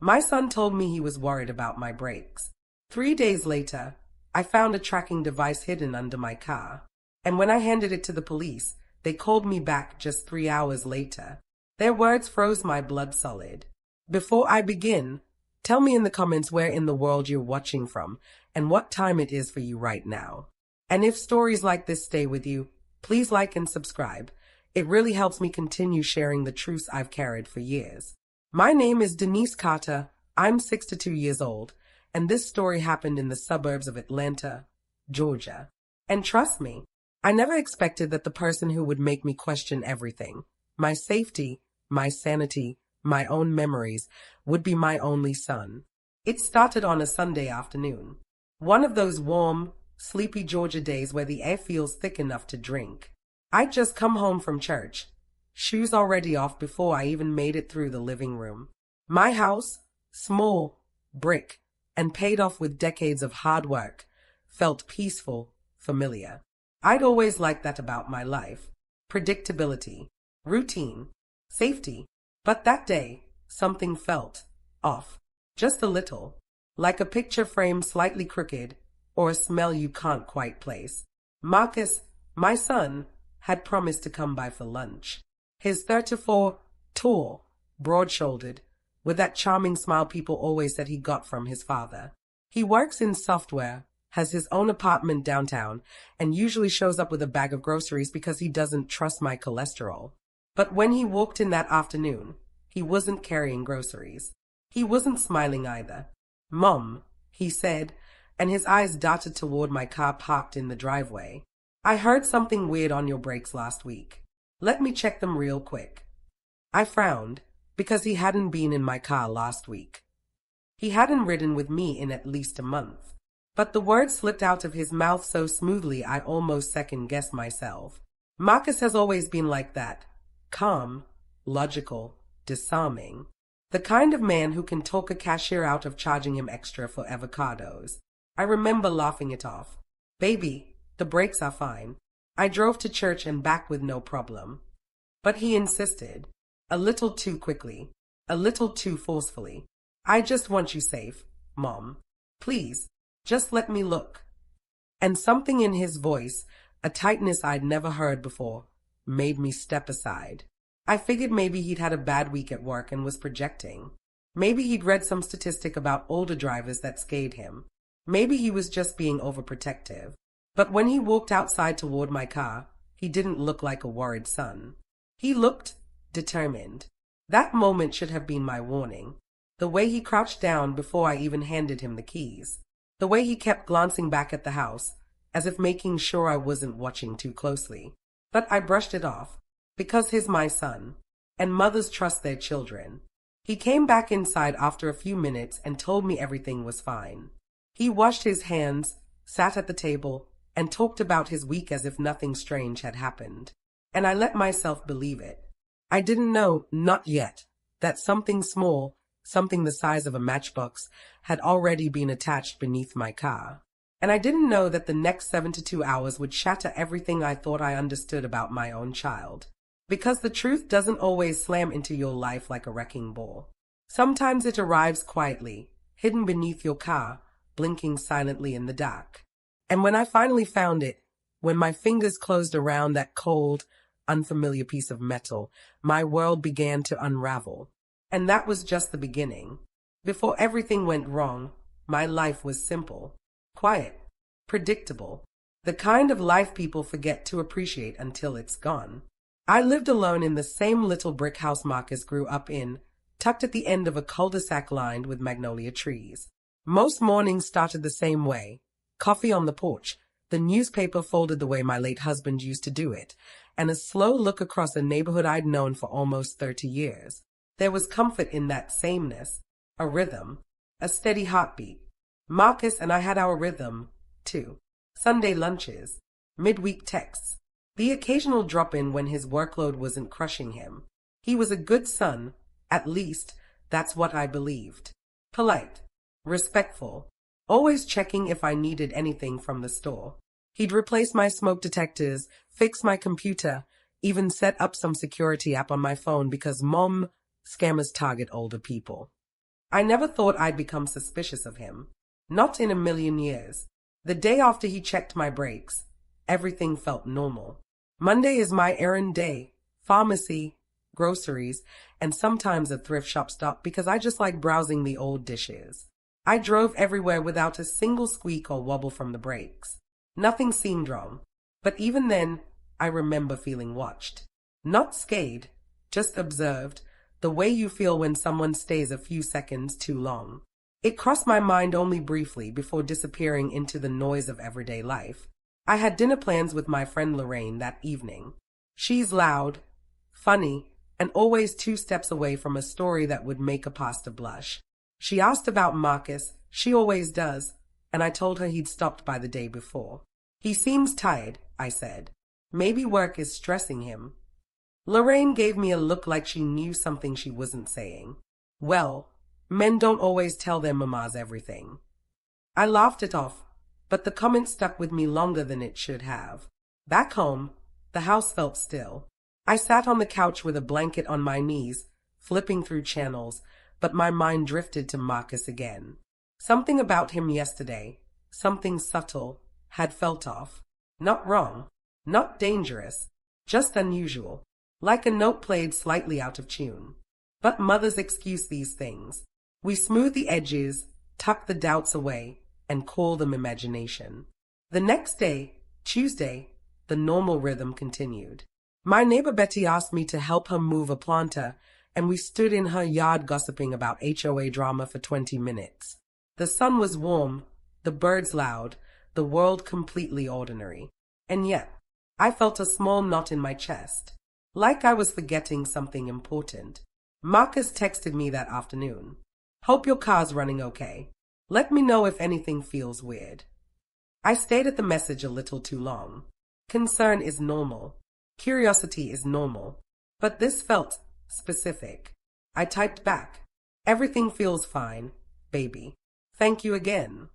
My son told me he was worried about my brakes. 3 days later, I found a tracking device hidden under my car. And when I handed it to the police, they called me back just 3 hours later. Their words froze my blood solid. Before I begin, tell me in the comments where in the world you're watching from and what time it is for you right now. And if stories like this stay with you, please like and subscribe. It really helps me continue sharing the truths I've carried for years. My name is Denise Carter. I'm 62 years old, and this story happened in the suburbs of Atlanta, Georgia. And trust me, I never expected that the person who would make me question everything, my safety, my sanity, my own memories, would be my only son. It started on a Sunday afternoon. One of those warm, sleepy Georgia days where the air feels thick enough to drink. I'd just come home from church, shoes already off before I even made it through the living room. My house, small, brick, and paid off with decades of hard work, felt peaceful, familiar. I'd always liked that about my life. Predictability, routine, safety. But that day, something felt off. Just a little. Like a picture frame slightly crooked, or a smell you can't quite place. Marcus, my son, had promised to come by for lunch. His 34, tall, broad-shouldered, with that charming smile people always said he got from his father. He works in software, has his own apartment downtown, and usually shows up with a bag of groceries because he doesn't trust my cholesterol. But when he walked in that afternoon, he wasn't carrying groceries. He wasn't smiling either. "Mom," he said, and his eyes darted toward my car parked in the driveway. "I heard something weird on your brakes last week. Let me check them real quick." I frowned, because he hadn't been in my car last week. He hadn't ridden with me in at least a month. But the words slipped out of his mouth so smoothly I almost second-guessed myself. Marcus has always been like that. Calm, logical, disarming. The kind of man who can talk a cashier out of charging him extra for avocados. I remember laughing it off. "Baby, the brakes are fine. I drove to church and back with no problem." But he insisted. A little too quickly. A little too forcefully. "I just want you safe, Mom. Please, just let me look." And something in his voice, a tightness I'd never heard before, made me step aside. I figured maybe he'd had a bad week at work and was projecting. Maybe he'd read some statistic about older drivers that scared him. Maybe he was just being overprotective. But when he walked outside toward my car, he didn't look like a worried son. He looked determined. That moment should have been my warning. The way he crouched down before I even handed him the keys. The way he kept glancing back at the house, as if making sure I wasn't watching too closely. But I brushed it off, because he's my son, and mothers trust their children. He came back inside after a few minutes and told me everything was fine. He washed his hands, sat at the table, and talked about his week as if nothing strange had happened. And I let myself believe it. I didn't know, not yet, that something small, something the size of a matchbox, had already been attached beneath my car. And I didn't know that the next 72 hours would shatter everything I thought I understood about my own child. Because the truth doesn't always slam into your life like a wrecking ball. Sometimes it arrives quietly, hidden beneath your car, blinking silently in the dark. And when I finally found it, when my fingers closed around that cold, unfamiliar piece of metal, my world began to unravel. And that was just the beginning. Before everything went wrong, my life was simple, quiet, predictable, the kind of life people forget to appreciate until it's gone. I lived alone in the same little brick house Marcus grew up in, tucked at the end of a cul-de-sac lined with magnolia trees. Most mornings started the same way. Coffee on the porch, the newspaper folded the way my late husband used to do it, and a slow look across a neighborhood I'd known for almost 30 years. There was comfort in that sameness, a rhythm, a steady heartbeat. Marcus and I had our rhythm, too. Sunday lunches, midweek texts, the occasional drop-in when his workload wasn't crushing him. He was a good son, at least, that's what I believed. Polite, respectful, always checking if I needed anything from the store. He'd replace my smoke detectors, fix my computer, even set up some security app on my phone because Mom, scammers target older people. I never thought I'd become suspicious of him. Not in a million years. The day after he checked my brakes, everything felt normal. Monday is my errand day. Pharmacy, groceries, and sometimes a thrift shop stop because I just like browsing the old dishes. I drove everywhere without a single squeak or wobble from the brakes. Nothing seemed wrong. But even then, I remember feeling watched. Not scared, just observed, the way you feel when someone stays a few seconds too long. It crossed my mind only briefly before disappearing into the noise of everyday life. I had dinner plans with my friend Lorraine that evening. She's loud, funny, and always 2 steps away from a story that would make a pastor blush. She asked about Marcus, she always does, and I told her he'd stopped by the day before. He seems tired, I said. Maybe work is stressing him. Lorraine gave me a look like she knew something she wasn't saying. Well, men don't always tell their mamas everything. I laughed it off, but the comment stuck with me longer than it should have. Back home, the house felt still. I sat on the couch with a blanket on my knees, flipping through channels, but my mind drifted to Marcus again. Something about him yesterday, something subtle, had felt off. Not wrong, not dangerous, just unusual, like a note played slightly out of tune. But mothers excuse these things. We smooth the edges, tuck the doubts away, and call them imagination. The next day, Tuesday, the normal rhythm continued. My neighbor Betty asked me to help her move a planter, and we stood in her yard gossiping about HOA drama for 20 minutes. The sun was warm, the birds loud, the world completely ordinary. And yet, I felt a small knot in my chest, like I was forgetting something important. Marcus texted me that afternoon. Hope your car's running okay. Let me know if anything feels weird. I stayed at the message a little too long. Concern is normal. Curiosity is normal. But this felt specific. I typed back. Everything feels fine, baby. Thank you again.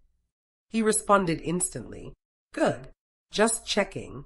He responded instantly. Good. Just checking.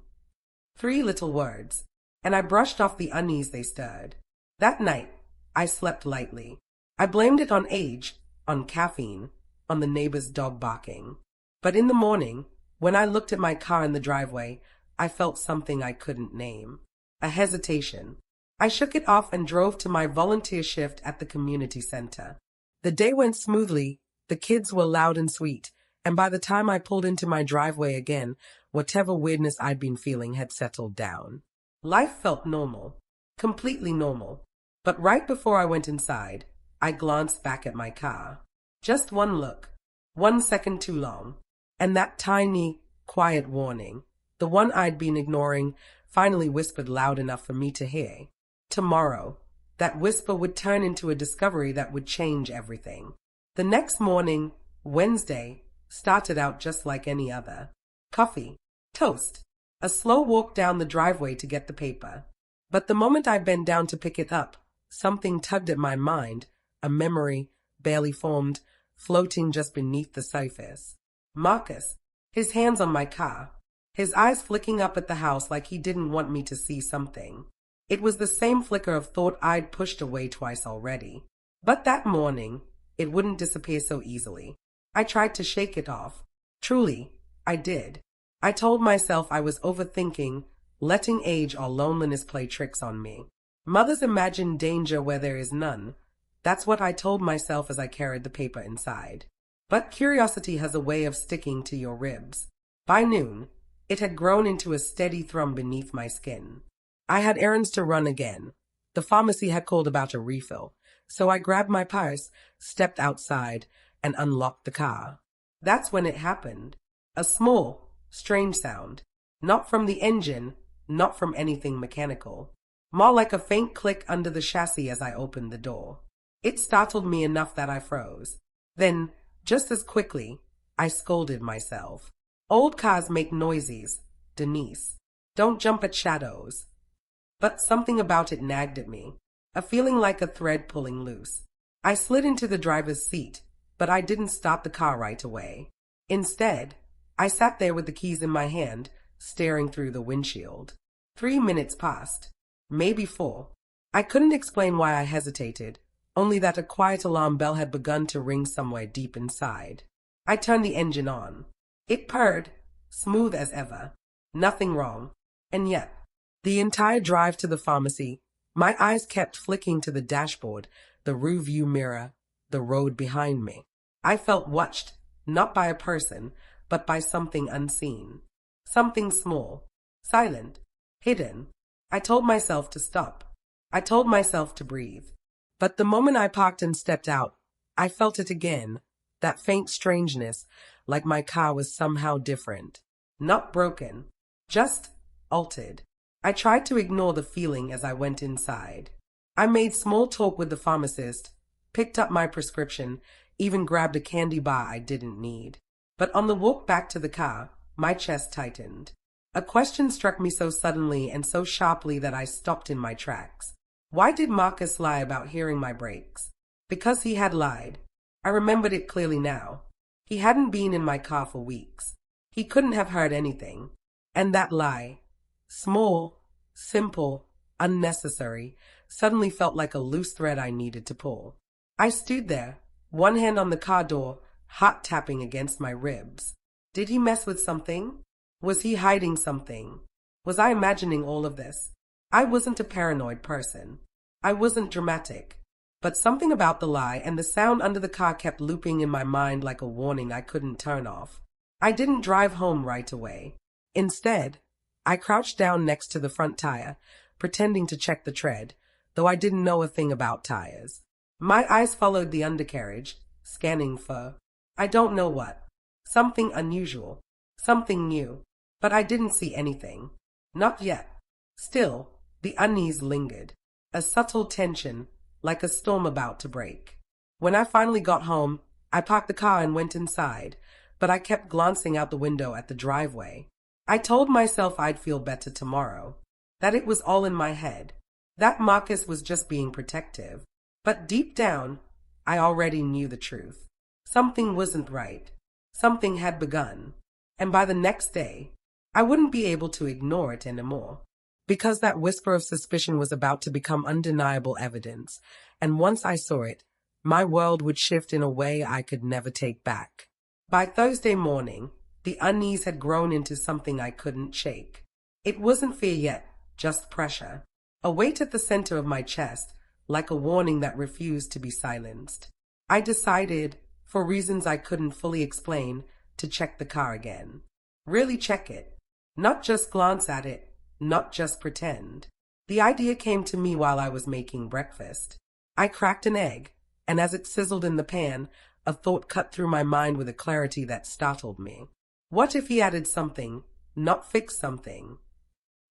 3 little words, and I brushed off the unease they stirred. That night, I slept lightly. I blamed it on age, on caffeine, on the neighbor's dog barking. But in the morning, when I looked at my car in the driveway, I felt something I couldn't name. A hesitation. I shook it off and drove to my volunteer shift at the community center. The day went smoothly, the kids were loud and sweet, and by the time I pulled into my driveway again, whatever weirdness I'd been feeling had settled down. Life felt normal, completely normal. But right before I went inside, I glanced back at my car. Just one look, 1 second too long, and that tiny, quiet warning, the one I'd been ignoring, finally whispered loud enough for me to hear. Tomorrow, that whisper would turn into a discovery that would change everything. The next morning, Wednesday, started out just like any other. Coffee, toast, a slow walk down the driveway to get the paper. But the moment I bent down to pick it up, something tugged at my mind, a memory, barely formed, floating just beneath the surface. Marcus, his hands on my car, his eyes flicking up at the house like he didn't want me to see something. It was the same flicker of thought I'd pushed away twice already. But that morning, it wouldn't disappear so easily. I tried to shake it off. Truly, I did. I told myself I was overthinking, letting age or loneliness play tricks on me. Mothers imagine danger where there is none. That's what I told myself as I carried the paper inside. But curiosity has a way of sticking to your ribs. By noon, it had grown into a steady thrum beneath my skin. I had errands to run again. The pharmacy had called about a refill, so I grabbed my purse, stepped outside, and unlocked the car. That's when it happened. A small, strange sound. Not from the engine, not from anything mechanical. More like a faint click under the chassis as I opened the door. It startled me enough that I froze. Then, just as quickly, I scolded myself. Old cars make noises, Denise. Don't jump at shadows. But something about it nagged at me, a feeling like a thread pulling loose. I slid into the driver's seat, but I didn't start the car right away. Instead, I sat there with the keys in my hand, staring through the windshield. 3 minutes passed, maybe 4. I couldn't explain why I hesitated, only that a quiet alarm bell had begun to ring somewhere deep inside. I turned the engine on. It purred, smooth as ever. Nothing wrong. And yet, the entire drive to the pharmacy, my eyes kept flicking to the dashboard, the rear-view mirror, the road behind me. I felt watched, not by a person, but by something unseen. Something small, silent, hidden. I told myself to stop. I told myself to breathe. But the moment I parked and stepped out, I felt it again, that faint strangeness, like my car was somehow different. Not broken, just altered. I tried to ignore the feeling as I went inside. I made small talk with the pharmacist, picked up my prescription, even grabbed a candy bar I didn't need. But on the walk back to the car, my chest tightened. A question struck me so suddenly and so sharply that I stopped in my tracks. Why did Marcus lie about hearing my brakes? Because he had lied. I remembered it clearly now. He hadn't been in my car for weeks. He couldn't have heard anything. And that lie, small, simple, unnecessary, suddenly felt like a loose thread I needed to pull. I stood there, one hand on the car door, heart tapping against my ribs. Did he mess with something? Was he hiding something? Was I imagining all of this? I wasn't a paranoid person. I wasn't dramatic. But something about the lie and the sound under the car kept looping in my mind like a warning I couldn't turn off. I didn't drive home right away. Instead, I crouched down next to the front tire, pretending to check the tread, though I didn't know a thing about tires. My eyes followed the undercarriage, scanning for, I don't know what. Something unusual. Something new. But I didn't see anything. Not yet. Still, the unease lingered. A subtle tension, like a storm about to break. When I finally got home, I parked the car and went inside, but I kept glancing out the window at the driveway. I told myself I'd feel better tomorrow, that it was all in my head, that Marcus was just being protective. But deep down, I already knew the truth. Something wasn't right. Something had begun. And by the next day, I wouldn't be able to ignore it anymore. Because that whisper of suspicion was about to become undeniable evidence, and once I saw it, my world would shift in a way I could never take back. By Thursday morning, the unease had grown into something I couldn't shake. It wasn't fear yet, just pressure. A weight at the center of my chest, like a warning that refused to be silenced. I decided, for reasons I couldn't fully explain, to check the car again. Really check it. Not just glance at it. Not just pretend. The idea came to me while I was making breakfast. I cracked an egg, and as it sizzled in the pan, a thought cut through my mind with a clarity that startled me. What if he added something, not fixed something?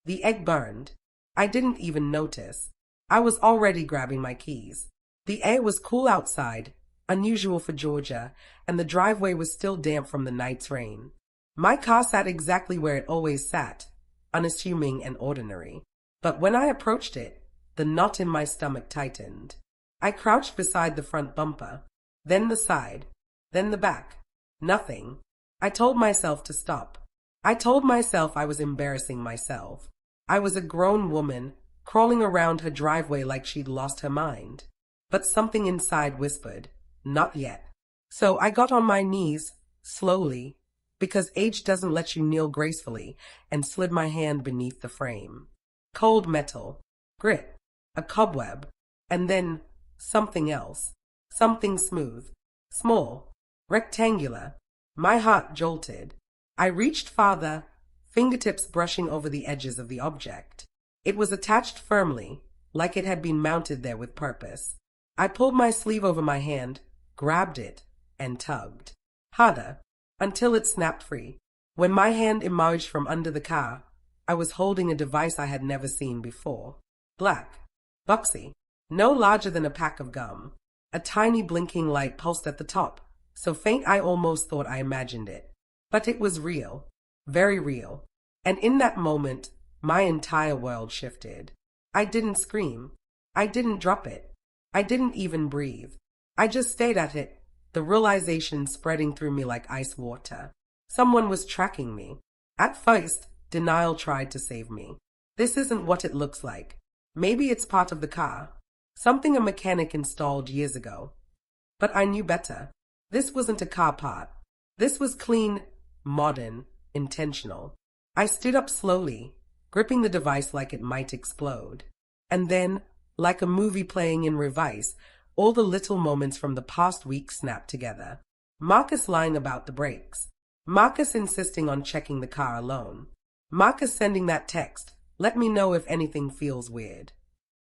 The egg burned. I didn't even notice. I was already grabbing my keys. The air was cool outside, unusual for Georgia, and the driveway was still damp from the night's rain. My car sat exactly where it always sat, unassuming and ordinary. But when I approached it, the knot in my stomach tightened. I crouched beside the front bumper, then the side, then the back. Nothing. I told myself to stop. I told myself I was embarrassing myself. I was a grown woman, crawling around her driveway like she'd lost her mind. But something inside whispered, not yet. So I got on my knees, slowly, because age doesn't let you kneel gracefully, and slid my hand beneath the frame. Cold metal, grit, a cobweb, and then something else. Something smooth, small, rectangular. My heart jolted. I reached farther, fingertips brushing over the edges of the object. It was attached firmly, like it had been mounted there with purpose. I pulled my sleeve over my hand, grabbed it, and tugged. Harder, until it snapped free. When my hand emerged from under the car, I was holding a device I had never seen before. Black, boxy, no larger than a pack of gum. A tiny blinking light pulsed at the top, so faint I almost thought I imagined it. But it was real, very real. And in that moment, my entire world shifted. I didn't scream. I didn't drop it. I didn't even breathe. I just stayed at it, the realization spreading through me like ice water. Someone was tracking me. At first, denial tried to save me. This isn't what it looks like. Maybe it's part of the car. something a mechanic installed years ago. But I knew better. This wasn't a car part. This was clean, modern, intentional. I stood up slowly, gripping the device like it might explode. And then, like a movie playing in reverse, all the little moments from the past week snapped together. Marcus lying about the brakes. Marcus insisting on checking the car alone. Marcus sending that text, let me know if anything feels weird.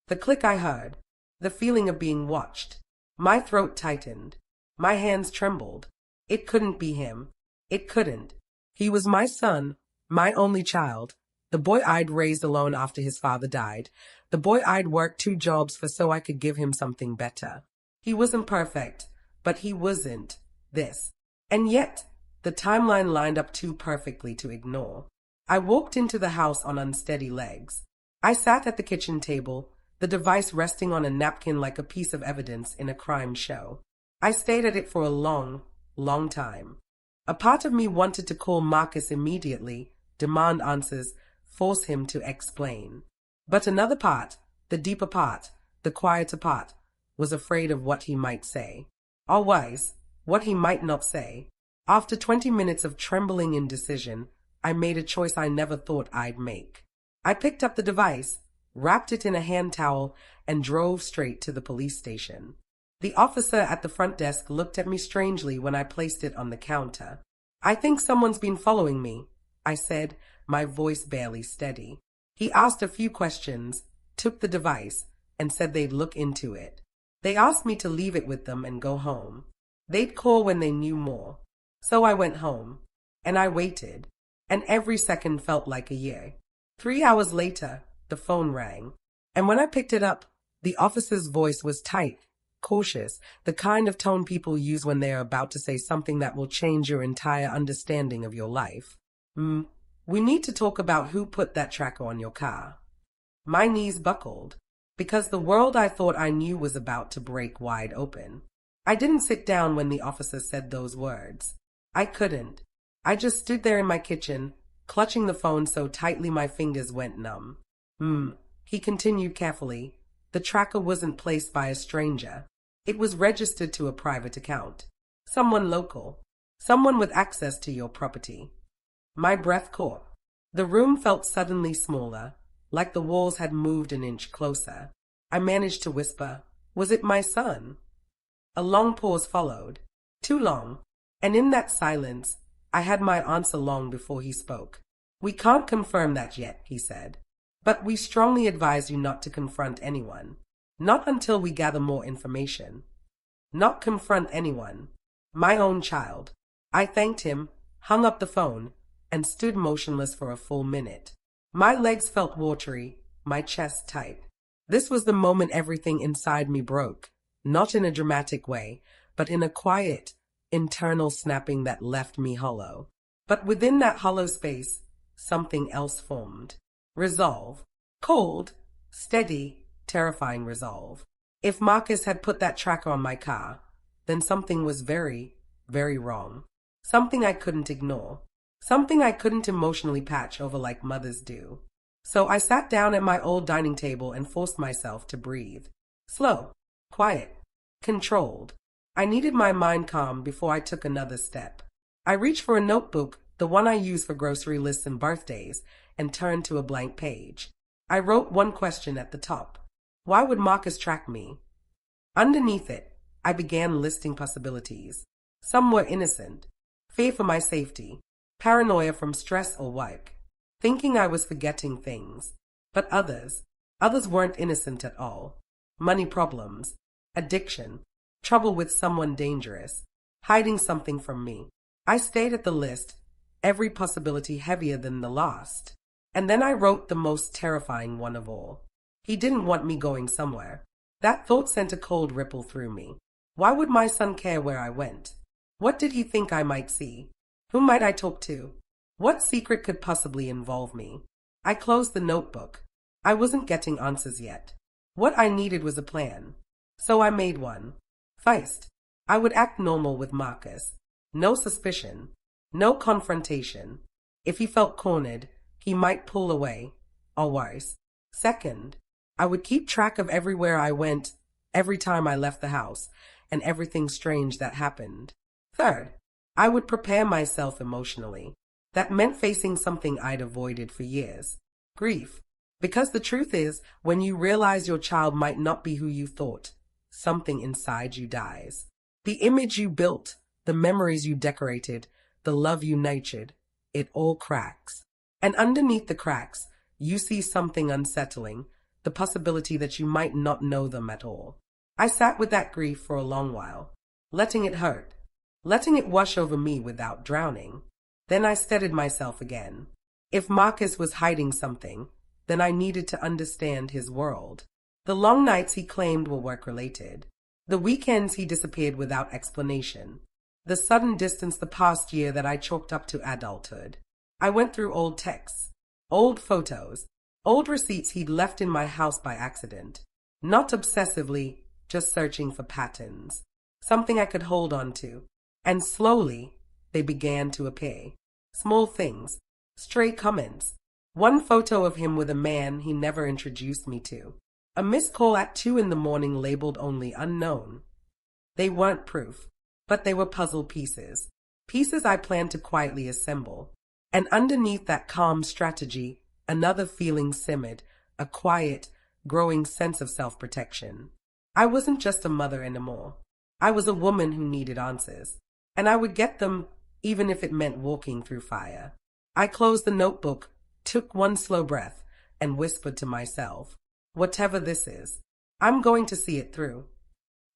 The click I heard. The feeling of being watched. My throat tightened. My hands trembled. It couldn't be him. It couldn't. He was my son, my only child, the boy I'd raised alone after his father died, the boy I'd worked 2 jobs for so I could give him something better. He wasn't perfect, but he wasn't this. And yet, the timeline lined up too perfectly to ignore. I walked into the house on unsteady legs. I sat at the kitchen table, the device resting on a napkin like a piece of evidence in a crime show. I stayed at it for a long, long time. A part of me wanted to call Marcus immediately, demand answers, force him to explain. But another part, the deeper part, the quieter part, was afraid of what he might say. Or worse, what he might not say. After 20 minutes of trembling indecision, I made a choice I never thought I'd make. I picked up the device, wrapped it in a hand towel, and drove straight to the police station. The officer at the front desk looked at me strangely when I placed it on the counter. I think someone's been following me, I said, my voice barely steady. He asked a few questions, took the device, and said they'd look into it. They asked me to leave it with them and go home. They'd call when they knew more. So I went home, and I waited, and every second felt like a year. 3 hours later, the phone rang, and when I picked it up, the officer's voice was tight, cautious, the kind of tone people use when they are about to say something that will change your entire understanding of your life. We need to talk about who put that tracker on your car. My knees buckled, because the world I thought I knew was about to break wide open. I didn't sit down when the officer said those words. I couldn't. I just stood there in my kitchen, clutching the phone so tightly my fingers went numb. He continued carefully. The tracker wasn't placed by a stranger. It was registered to a private account. Someone local. Someone with access to your property. My breath caught. The room felt suddenly smaller, like the walls had moved an inch closer. I managed to whisper, "Was it my son?" A long pause followed. Too long. And in that silence, I had my answer long before he spoke. "We can't confirm that yet," he said. "But we strongly advise you not to confront anyone. Not until we gather more information. Not confront anyone. My own child." I thanked him, hung up the phone, and stood motionless for a full minute. My legs felt watery, my chest tight. This was the moment everything inside me broke, not in a dramatic way, but in a quiet, internal snapping that left me hollow. But within that hollow space, something else formed. Resolve. Cold, steady, terrifying resolve. If Marcus had put that tracker on my car, then something was very, very wrong. Something I couldn't ignore. Something I couldn't emotionally patch over like mothers do. So I sat down at my old dining table and forced myself to breathe. Slow, quiet, controlled. I needed my mind calm before I took another step. I reached for a notebook, the one I use for grocery lists and birthdays, and turned to a blank page. I wrote one question at the top. Why would Marcus track me? Underneath it, I began listing possibilities. Some were innocent. Fear for my safety. Paranoia from stress or work. Thinking I was forgetting things. But others weren't innocent at all. Money problems. Addiction. Trouble with someone dangerous. Hiding something from me. I stayed at the list, every possibility heavier than the last. And then I wrote the most terrifying one of all. He didn't want me going somewhere. That thought sent a cold ripple through me. Why would my son care where I went? What did he think I might see? Who might I talk to? What secret could possibly involve me? I closed the notebook. I wasn't getting answers yet. What I needed was a plan. So I made one. First, I would act normal with Marcus. No suspicion. No confrontation. If he felt cornered, he might pull away, or worse. Second, I would keep track of everywhere I went, every time I left the house, and everything strange that happened. Third, I would prepare myself emotionally. That meant facing something I'd avoided for years. Grief. Because the truth is, when you realize your child might not be who you thought, something inside you dies. The image you built, the memories you decorated, the love you nurtured, it all cracks. And underneath the cracks, you see something unsettling, the possibility that you might not know them at all. I sat with that grief for a long while, letting it hurt, letting it wash over me without drowning. Then I steadied myself again. If Marcus was hiding something, then I needed to understand his world. The long nights he claimed were work-related. The weekends he disappeared without explanation. The sudden distance the past year that I chalked up to adulthood. I went through old texts, old photos, old receipts he'd left in my house by accident. Not obsessively, just searching for patterns. Something I could hold on to. And slowly, they began to appear. Small things, stray comments. One photo of him with a man he never introduced me to. A missed call at 2 in the morning labeled only unknown. They weren't proof, but they were puzzle pieces. Pieces I planned to quietly assemble. And underneath that calm strategy, another feeling simmered, a quiet, growing sense of self-protection. I wasn't just a mother anymore. I was a woman who needed answers. And I would get them, even if it meant walking through fire. I closed the notebook, took one slow breath, and whispered to myself, whatever this is, I'm going to see it through.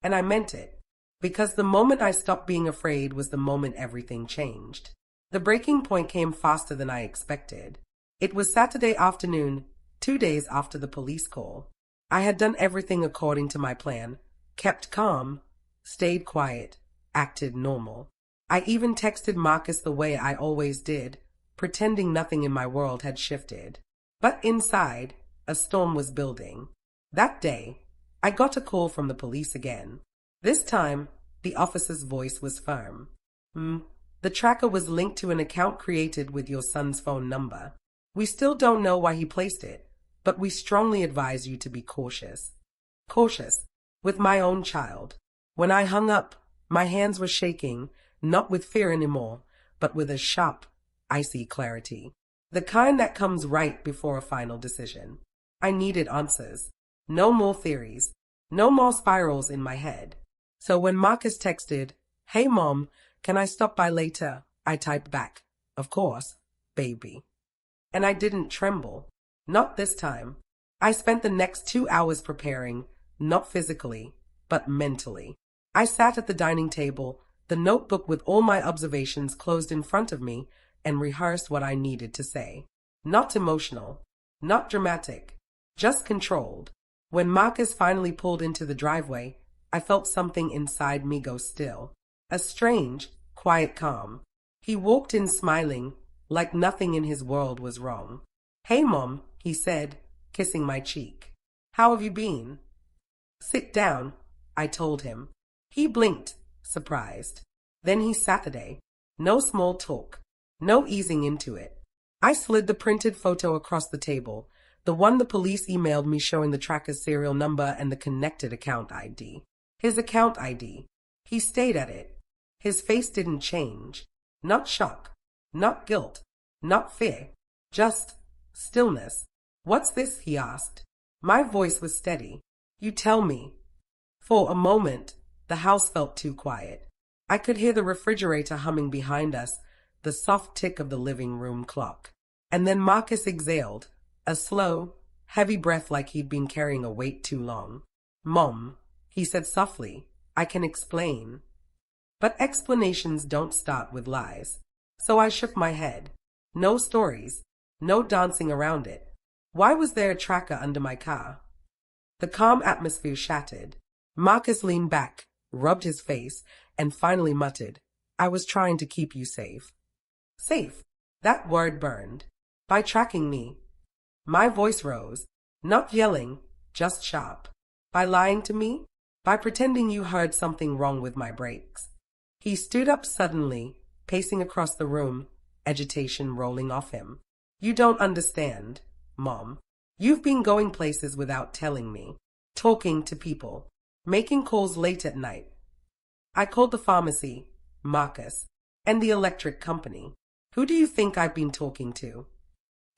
And I meant it, because the moment I stopped being afraid was the moment everything changed. The breaking point came faster than I expected. It was Saturday afternoon, 2 days after the police call. I had done everything according to my plan, kept calm, stayed quiet, acted normal. I even texted Marcus the way I always did, pretending nothing in my world had shifted. But inside, a storm was building. That day, I got a call from the police again. This time, the officer's voice was firm. The tracker was linked to an account created with your son's phone number. We still don't know why he placed it, but we strongly advise you to be cautious. Cautious, with my own child. When I hung up, my hands were shaking, not with fear anymore, but with a sharp, icy clarity. The kind that comes right before a final decision. I needed answers. No more theories. No more spirals in my head. So when Marcus texted, "Hey Mom, can I stop by later?" I typed back, "Of course, baby." And I didn't tremble. Not this time. I spent the next 2 hours preparing, not physically, but mentally. I sat at the dining table, the notebook with all my observations closed in front of me, and rehearsed what I needed to say. Not emotional, not dramatic, just controlled. When Marcus finally pulled into the driveway, I felt something inside me go still. A strange, quiet calm. He walked in smiling, like nothing in his world was wrong. "Hey Mom," he said, kissing my cheek. "How have you been?" "Sit down," I told him. He blinked, surprised. Then he sat there. No small talk. No easing into it. I slid the printed photo across the table, the one the police emailed me showing the tracker's serial number and the connected account ID. His account ID. He stayed at it. His face didn't change. Not shock. Not guilt. Not fear. Just stillness. "What's this?" he asked. My voice was steady. "You tell me." For a moment, the house felt too quiet. I could hear the refrigerator humming behind us, the soft tick of the living room clock. And then Marcus exhaled, a slow, heavy breath like he'd been carrying a weight too long. "Mom," he said softly, "I can explain." But explanations don't start with lies. So I shook my head. No stories. No dancing around it. Why was there a tracker under my car? The calm atmosphere shattered. Marcus leaned back, rubbed his face, and finally muttered, "I was trying to keep you safe." Safe. That word burned. By tracking me. My voice rose, not yelling, just sharp. By lying to me? By pretending you heard something wrong with my brakes. He stood up suddenly, pacing across the room, agitation rolling off him. "You don't understand, Mom. You've been going places without telling me, talking to people, making calls late at night. I called the pharmacy, Marcus, and the electric company. Who do you think I've been talking to?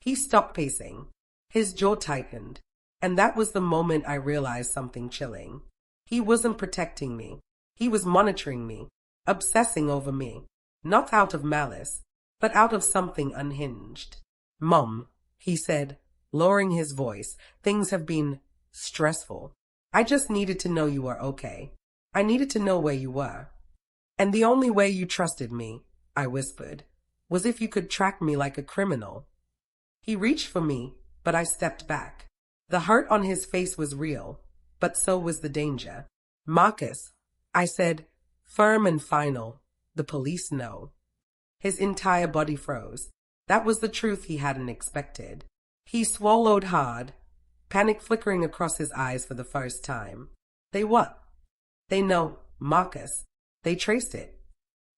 He stopped pacing. His jaw tightened. And that was the moment I realized something chilling. He wasn't protecting me. He was monitoring me, obsessing over me. Not out of malice, but out of something unhinged. Mom, he said, lowering his voice, things have been stressful. I just needed to know you were okay. I needed to know where you were. And the only way you trusted me, I whispered, was if you could track me like a criminal. He reached for me, but I stepped back. The hurt on his face was real, but so was the danger. Marcus, I said, firm and final, the police know. His entire body froze. That was the truth he hadn't expected. He swallowed hard, panic flickering across his eyes for the first time. They what? They know, Marcus. They traced it.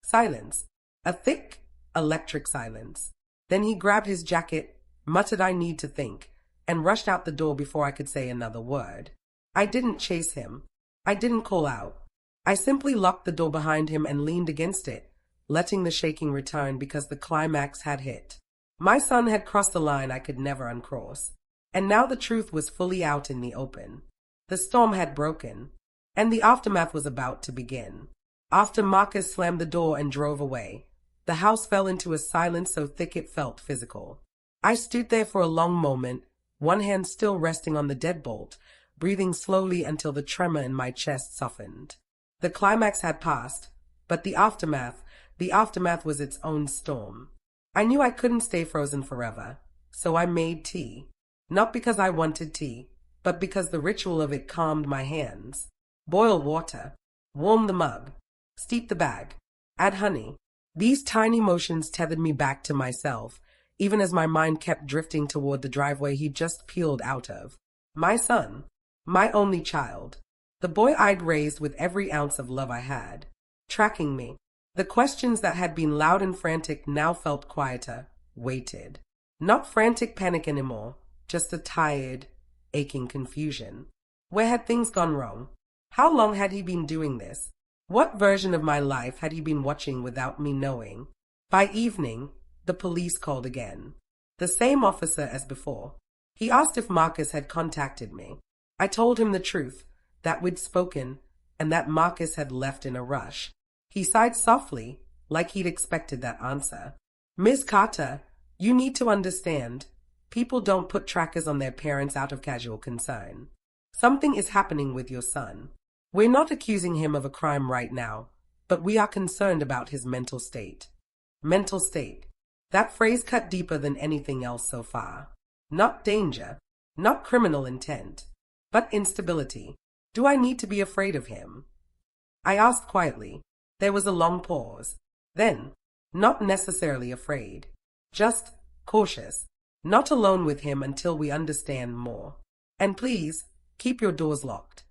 Silence. A thick, electric silence. Then he grabbed his jacket, muttered I need to think, and rushed out the door before I could say another word. I didn't chase him. I didn't call out. I simply locked the door behind him and leaned against it, letting the shaking return because the climax had hit. My son had crossed the line I could never uncross, and now the truth was fully out in the open. The storm had broken, and the aftermath was about to begin. After Marcus slammed the door and drove away, the house fell into a silence so thick it felt physical. I stood there for a long moment, one hand still resting on the deadbolt, breathing slowly until the tremor in my chest softened. The climax had passed, but the aftermath was its own storm. I knew I couldn't stay frozen forever, so I made tea. Not because I wanted tea, but because the ritual of it calmed my hands. Boil water, warm the mug, steep the bag, add honey. These tiny motions tethered me back to myself, even as my mind kept drifting toward the driveway he'd just peeled out of. My son, my only child, the boy I'd raised with every ounce of love I had, tracking me. The questions that had been loud and frantic now felt quieter, weighted. Not frantic panic anymore, just a tired, aching confusion. Where had things gone wrong? How long had he been doing this? What version of my life had he been watching without me knowing? By evening, the police called again. The same officer as before. He asked if Marcus had contacted me. I told him the truth, that we'd spoken, and that Marcus had left in a rush. He sighed softly, like he'd expected that answer. Ms. Carter, you need to understand. People don't put trackers on their parents out of casual concern. Something is happening with your son. We're not accusing him of a crime right now, but we are concerned about his mental state. Mental state. That phrase cut deeper than anything else so far. Not danger, not criminal intent, but instability. Do I need to be afraid of him? I asked quietly. There was a long pause. Then, not necessarily afraid, just cautious. Not alone with him until we understand more. And please, keep your doors locked.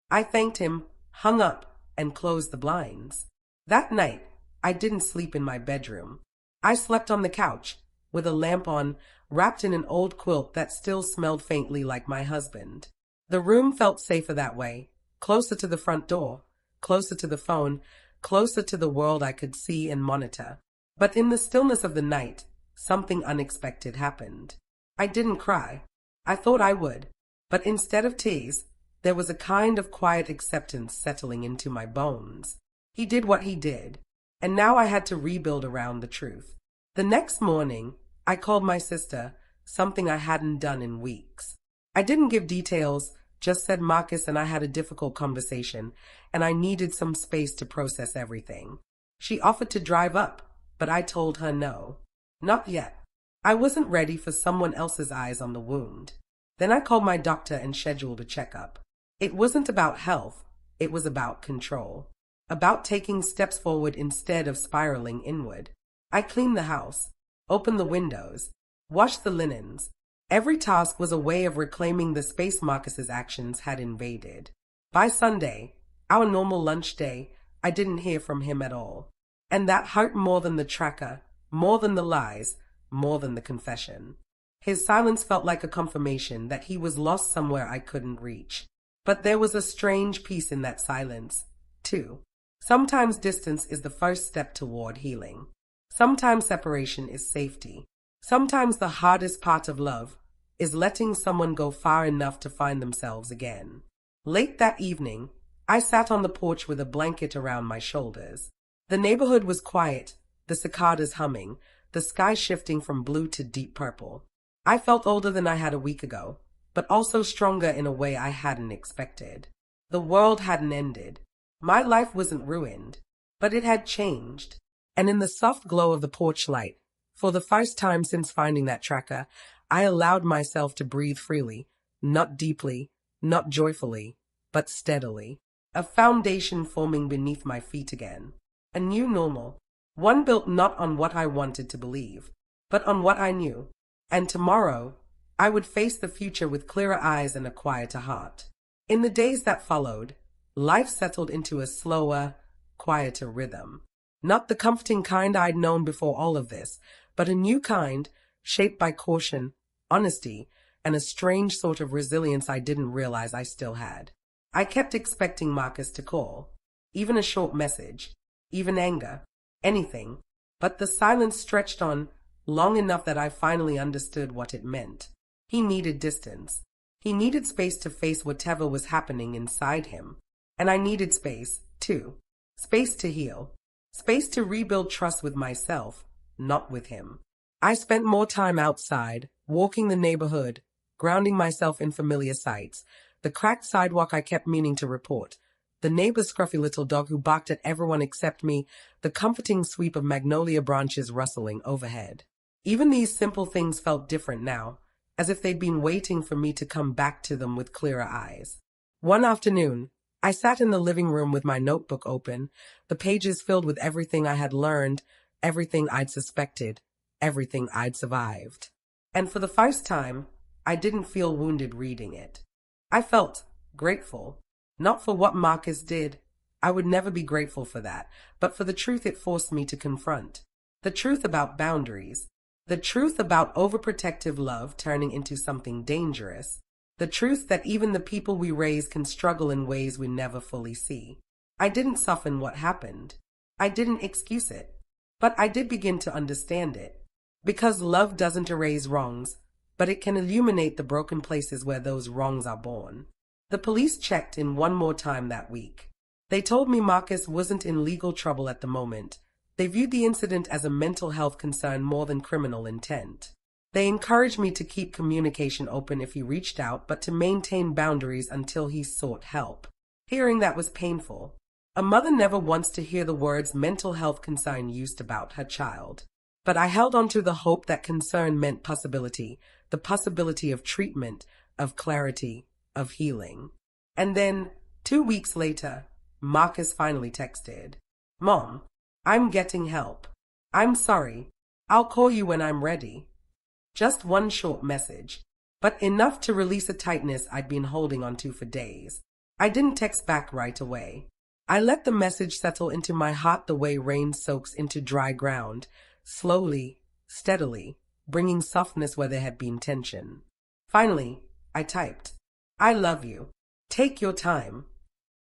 I thanked him, hung up, and closed the blinds. That night, I didn't sleep in my bedroom. I slept on the couch, with a lamp on, wrapped in an old quilt that still smelled faintly like my husband. The room felt safer that way, closer to the front door, closer to the phone, closer to the world I could see and monitor. But in the stillness of the night, something unexpected happened. I didn't cry. I thought I would. But instead of tears, there was a kind of quiet acceptance settling into my bones. He did what he did, and now I had to rebuild around the truth. The next morning, I called my sister, something I hadn't done in weeks. I didn't give details, just said Marcus and I had a difficult conversation, and I needed some space to process everything. She offered to drive up, but I told her no. Not yet. I wasn't ready for someone else's eyes on the wound. Then I called my doctor and scheduled a checkup. It wasn't about health, it was about control. About taking steps forward instead of spiraling inward. I cleaned the house, opened the windows, washed the linens. Every task was a way of reclaiming the space Marcus's actions had invaded. By Sunday, our normal lunch day, I didn't hear from him at all. And that hurt more than the tracker, more than the lies, more than the confession. His silence felt like a confirmation that he was lost somewhere I couldn't reach. But there was a strange peace in that silence, too. Sometimes distance is the first step toward healing. Sometimes separation is safety. Sometimes the hardest part of love is letting someone go far enough to find themselves again. Late that evening, I sat on the porch with a blanket around my shoulders. The neighborhood was quiet, the cicadas humming, the sky shifting from blue to deep purple. I felt older than I had a week ago, but also stronger in a way I hadn't expected. The world hadn't ended. My life wasn't ruined, but it had changed. And in the soft glow of the porch light, for the first time since finding that tracker, I allowed myself to breathe freely, not deeply, not joyfully, but steadily. A foundation forming beneath my feet again. A new normal. One built not on what I wanted to believe, but on what I knew. And tomorrow, I would face the future with clearer eyes and a quieter heart. In the days that followed, life settled into a slower, quieter rhythm. Not the comforting kind I'd known before all of this, but a new kind, shaped by caution, honesty, and a strange sort of resilience I didn't realize I still had. I kept expecting Marcus to call, even a short message, even anger, anything, but the silence stretched on long enough that I finally understood what it meant. He needed distance. He needed space to face whatever was happening inside him. And I needed space, too. Space to heal. Space to rebuild trust with myself, not with him. I spent more time outside, walking the neighborhood, grounding myself in familiar sights. The cracked sidewalk I kept meaning to report. The neighbor's scruffy little dog who barked at everyone except me. The comforting sweep of magnolia branches rustling overhead. Even these simple things felt different now, as if they'd been waiting for me to come back to them with clearer eyes. One afternoon, I sat in the living room with my notebook open, the pages filled with everything I had learned, everything I'd suspected, everything I'd survived. And for the first time, I didn't feel wounded reading it. I felt grateful, not for what Marcus did. I would never be grateful for that, but for the truth it forced me to confront. The truth about boundaries. The truth about overprotective love turning into something dangerous. The truth that even the people we raise can struggle in ways we never fully see. I didn't soften what happened. I didn't excuse it. But I did begin to understand it. Because love doesn't erase wrongs, but it can illuminate the broken places where those wrongs are born. The police checked in one more time that week. They told me Marcus wasn't in legal trouble at the moment. They viewed the incident as a mental health concern more than criminal intent. They encouraged me to keep communication open if he reached out, but to maintain boundaries until he sought help. Hearing that was painful. A mother never wants to hear the words mental health concern used about her child. But I held on to the hope that concern meant possibility, the possibility of treatment, of clarity, of healing. And then, 2 weeks later, Marcus finally texted, "Mom, I'm getting help. I'm sorry. I'll call you when I'm ready." Just one short message, but enough to release a tightness I'd been holding onto for days. I didn't text back right away. I let the message settle into my heart the way rain soaks into dry ground, slowly, steadily, bringing softness where there had been tension. Finally, I typed, "I love you. Take your time."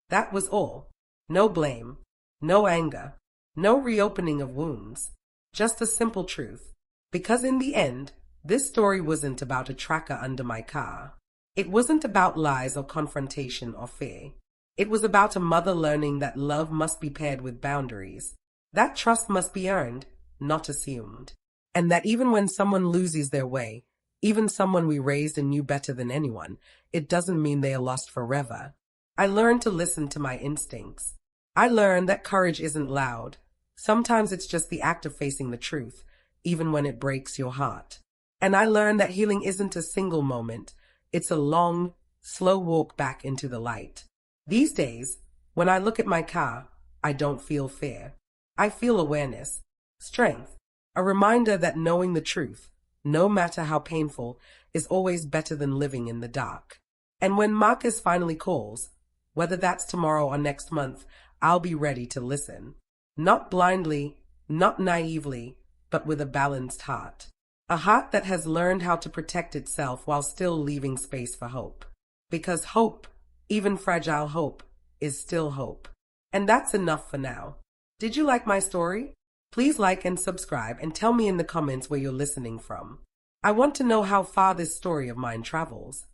That was all. No blame, no anger, no reopening of wounds. Just a simple truth. Because in the end, this story wasn't about a tracker under my car. It wasn't about lies or confrontation or fear. It was about a mother learning that love must be paired with boundaries. That trust must be earned, not assumed. And that even when someone loses their way, even someone we raised and knew better than anyone, it doesn't mean they are lost forever. I learned to listen to my instincts. I learned that courage isn't loud. Sometimes it's just the act of facing the truth, even when it breaks your heart. And I learned that healing isn't a single moment. It's a long, slow walk back into the light. These days, when I look at my car, I don't feel fear. I feel awareness, strength, a reminder that knowing the truth, no matter how painful, is always better than living in the dark. And when Marcus finally calls, whether that's tomorrow or next month, I'll be ready to listen. Not blindly, not naively, but with a balanced heart. A heart that has learned how to protect itself while still leaving space for hope. Because hope, even fragile hope, is still hope. And that's enough for now. Did you like my story? Please like and subscribe and tell me in the comments where you're listening from. I want to know how far this story of mine travels.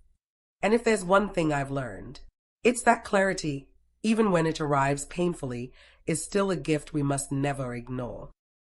And if there's one thing I've learned, it's that clarity, even when it arrives painfully, is still a gift we must never ignore.